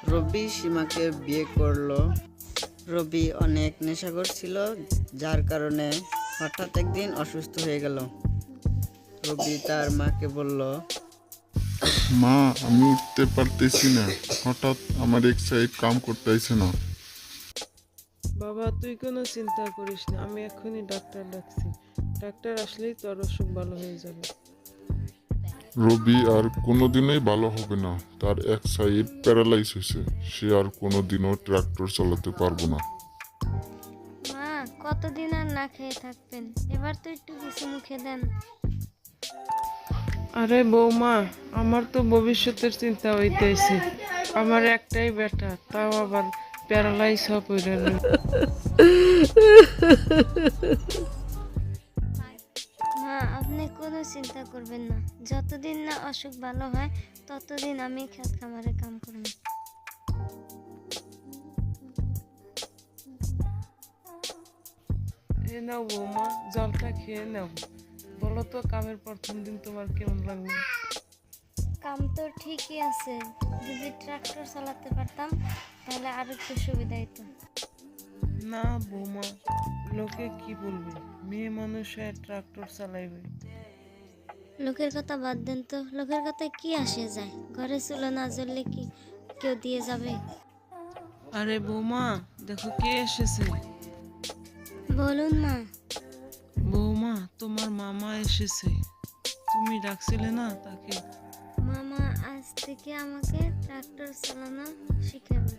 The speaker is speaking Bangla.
রবি সীমাকে বিয়ে করলো। রবি অনেক নেশাখোর ছিল, যার কারণে হঠাৎ একদিন অসুস্থ হয়ে গেল। রবি তার মাকে বলল, মা, আমি উঠতে পারতেছি না, হঠাৎ আমার এক সাইড কাম করতেছে না। বাবা, তুই কোনো চিন্তা করিস না, আমি এক্ষুনি ডাক্তার ডাকছি। ডাক্তার আসলেই তোর অসুখ ভালো হয়ে যাবে। রবি আর কোনোদিনই ভালো হবে না, তার এক সাইড প্যারালাইজ হয়েছে, সে আর কোনোদিনও ট্রাক্টর চালাতে পারবো না। মা, কতদিন আর না খেয়ে থাকবেন? এবার তো একটু কিছু মুখে দেন। আরে বৌমা, আমার তো ভবিষ্যতের চিন্তা হইতেছে। আমার একটাই বেটা, তাও আবার প্যারালাইজ হয়ে পড়ে রইল। মা, আপনি কোনো চিন্তা করবেন না, যতদিন না অসুখ ভালো হয় ততদিন আমি খেত খামারে কাম করব। এ নাও বৌমা, জলটা খেয়ে নাও। বলো তো, কামের প্রথম দিন তোমার কেমন লাগবে? কাম তো ঠিকই আছে, যদি ট্রাক্টর চালাতে পারতাম তাহলে আর একটু সুবিধা হতো। না বৌমা, লোকে কি বলবে? মেয়ে মানুষ হয়ে ট্রাক্টর চালাইবে। লোকের কথা বাদ দেন তো, লোকের কথায় কি আসে যায়? ঘরে চুলো না জ্বললে কি কেউ দিয়ে যাবে? আরে বৌমা, দেখো কে এসেছে। বলুন মা। বৌমা, তোমার মামা এসেছে। তুমি ডাকছিলে না তাকে? মামা আজ থেকে আমাকে ট্রাক্টর চালানো শিখাবে।